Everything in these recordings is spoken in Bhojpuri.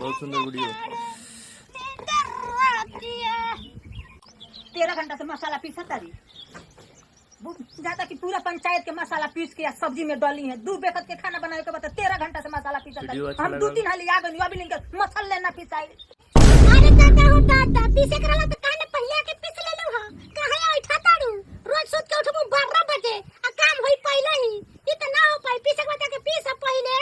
बहुत सुंदर वीडियो। 13 घंटा से मसाला पीसा तारी जाता कि पूरा पंचायत के मसाला पीस के सब्जी में डाली है। 2 बेखत के खाना बनाए के बाद 13 घंटा से मसाला पीसा तारी। हम 2-3 हाली आ गई अभी लेके मसाला ना पिसाई। अरे दादा हो दादा पीसे करला त काने पहिले के पीस ले लो हां काहे उठा तारू रोज सुत के उठबो 12 बजे आ काम होई पहिले ही ई त ना हो पाई पीसे के के पीस पहिले।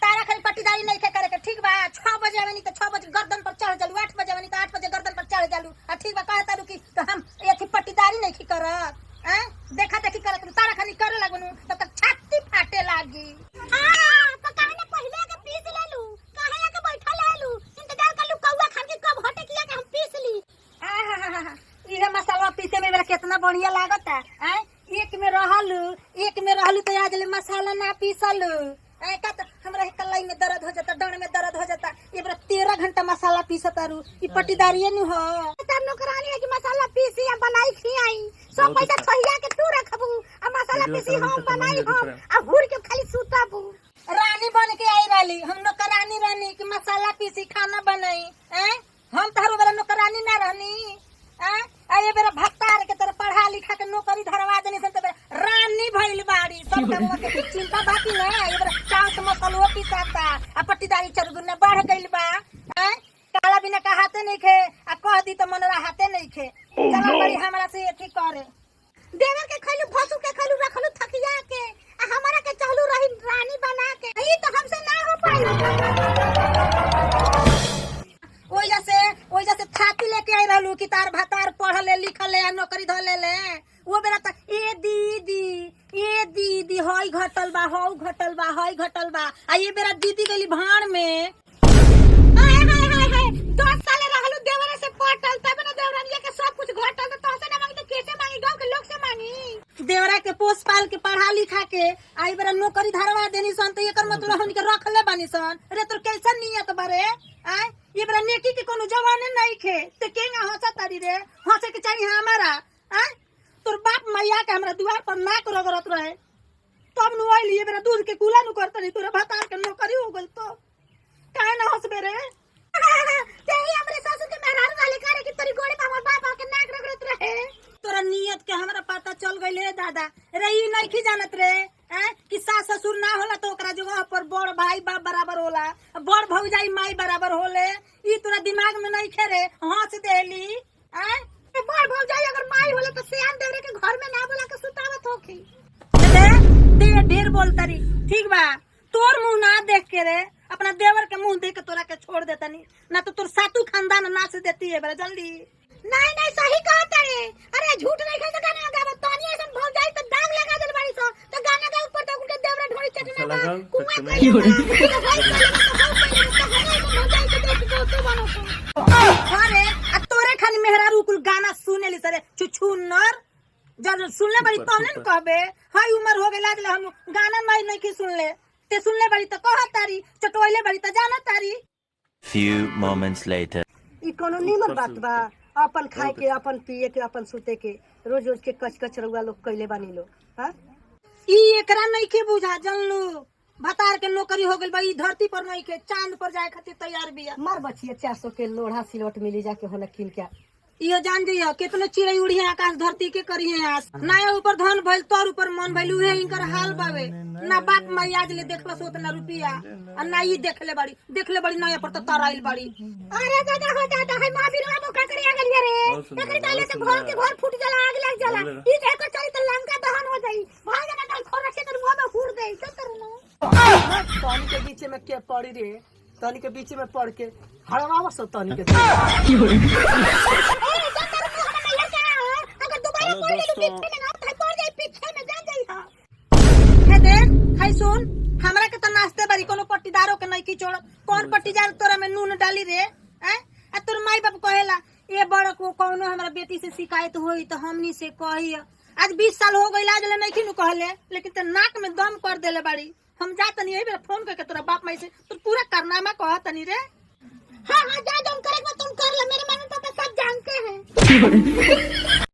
तारा खाली पट्टीदारी नहीं करे के ठीक बा। 6 बजे आवेनी त 6 बजे गर्दन पर चढ़ जालू, 8 बजे आवेनी त 8 बजे गर्दन पर चढ़ जालू। आ ठीक बा कहता रु कि तो हम एथी पट्टीदारी नहीं की करत हैं देखा देखी करत तारा खाली करे लागनु तब तक छाती फाटे लागी। हां त काने पहिले के पीस ले लू काहे आके बैठा ले लू इंतजार कर लू कौवा खान के कब हटे किया के हम पीस ली। इहे मसाला पीसे में मेरा कितना बढ़िया लागता हैं। एक में रहलू तो आज ले मसाला ना पीसलू ऐ का त हमरा कलाई में दर्द हो जाता, डांड में दर्द हो जाता। ये बरा 13 घंटा मसाला पीसतारू ई पट्टीदारी नु हो। तब नौकरानी है कि मसाला पीसी या बनाई खियाई सब पैसा छहिया के तू रखबू आ मसाला पीसी हम बनाई हम आ हुर के खाली सुताबू। रानी बन के आई रहली हम नौकरानी रहनी कि मसाला पीसी खाना बनाई हैं। हम तारू वाला नौकरानी ना रहनी हैं। आ ये बेरा भत्तार के तरह पढ़ा लिखा के नौकरी धरवा देनी सन त रानी भइल बाड़ी। सब काम के चिंता बाकी ना ये बेरा चास मसालो पीसाता आ पट्टीदारी चरगुना बढ़ गइल बा हैं। काला बिना का हाथे नहीं खे आ कह दी त मनरा हाथे नहीं खे। चला बड़ी हमरा से एथी करे देवर के खैलू भसु के खैलू रखलू थकिया के आ हमरा के चाहलू रही रानी बना के ई तो हमसे ना हो पाई। ओइ जैसे थाती लेके आई रहलू कि तार भतार पढ़ले लिखले आ नौकरी धले ले वो बेरा त ए दीदी होई घटल बा हौ घटल बा हई घटल बा आ ये बेरा दीदी गली भाड़ में हाय 10 साल रहलू देवरे से पटल तब ना देवरानिया के सब कुछ घटल त तोसे ना मांगी त कैसे मांगी गांव के लोग से मांगी। देवरा के पोस पाल के पढ़ा लिखा के आई बेरा नौकरी धरवा देनी सन त एकर मतलब हमनी के रखले बानी सन। अरे तोर कैसन नियत बारे आय ये बेरा नेकी के कोनो जवाने नहीं खे ते केंगा हंसा तारी रे हंसे के चाहिए हमारा आय। तोर बाप मैया के हमरा दुआर पर नाक रगड़त रहे तब नु आइली ये बेरा दूध के कूला नु करतनी तोरे भतार के नौकरी हो गइल तो काहे ना हंसबे रे। तेरी हमरे ससुर के मेहरारू वाले करे कि तोरी गोड़े पे हमर बाप के नाक रगड़त रहे। तोरा नियत के हमरा पता चल गइल है दादा रे ई नहीं की जानत रे हैं कि सास ससुर ना होला तो ओकरा जगह पर बड़ भाई बाप बराबर होला, बड़ भौजाई माई बराबर होले। ई तोरा दिमाग में नहीं खे रे हंस देली हैं। बड़ भौजाई अगर माई होला तो सियान देवरे के घर में ना बोला के सुतावत होखी। दे ढेर बोलतारी ठीक बा। तोर मुंह ना देख के रे अपना देवर के मुंह देख के तोरा के छोड़ देतनी ना तो तोर सातू खानदान नाच देती है बड़ा जल्दी। नहीं सही कहता रे। अरे झूठ नहीं कहता गाना गावत तोनी ऐसन भौजाई तो दाग लगा देल बाड़ी सो तो गाना गा ऊपर तो उनके देवरे ढोली चटना बा कुआं कइले भौजाई के देख के तो बनो सो। अरे आ तोरे खाली मेहरारू कुल गाना सुनेली सरे छुछुनर जब सुनले बड़ी तने न कहबे हाय उम्र हो गेला ले हम गाना नहीं की सुनले ते सुनले बड़ी तो कहत तारी चटोइले बड़ी तो जानत तारी। Few moments later ई कोनो नीमन बात बा अपन खाए के अपन पिए के अपन सुते के रोज रोज के कच रउआ लोग कइले बानी लो हां। ई एकरा नहीं के बुझा जनलू भतार के नौकरी हो गइल बा। ई धरती पर नहीं के चांद पर जाए खातिर तैयार बिया। मार बचिए 400 के लोढ़ा सिलवट मिली जाके होला किन के इहो जान जइयो कितनो चिड़ै उड़ी है आकाश धरती के करी है आस ना ऊपर धन भइल तोर ऊपर मन भइल उहे इनकर हाल बावे ना बाप माई आज ले देखला सोत ना रुपया आ ना ई देखले बड़ी नया पर तो तराइल बड़ी। अरे दादा हो दादा है मां बिरवा बोका करे आ गेलिए रे एकरी डाले से घर के घर फूट जाला आग लग जाला ई एकर चली त लंका दहन हो जाई भाग ना कल खोर रखे कर मुंह में हुड़ दे चल करू ना। तनी के बीच में के पड़ी रे तनी के बीच में पड़ के हड़वावा सो तनी के अगर दोबारा पड़ ले पीछे में ना तो पड़ जाई पीछे में जा जाई। हां हे देख हाय सुन हमरा के तो नाश्ते बारी कोनो पट्टीदारों के नहीं की छोड़ कौन पट्टीदार तोरा में नून डाली रे हैं। आ तोर माई बाप कहेला ए बड़ को कोनो हमरा बेटी से शिकायत होई तो हमनी से कही। आज 20 साल हो गइल आज ले नहीं की नु कहले लेकिन ते नाक में दम कर देले बाड़ी। हम जातनी एही बेर फोन करके तोरा बाप माई से तू पूरा कारनामा कहतनी रे। हां जा तुम करे तुम कर ले मेरे मम्मी पापा सब जानते हैं।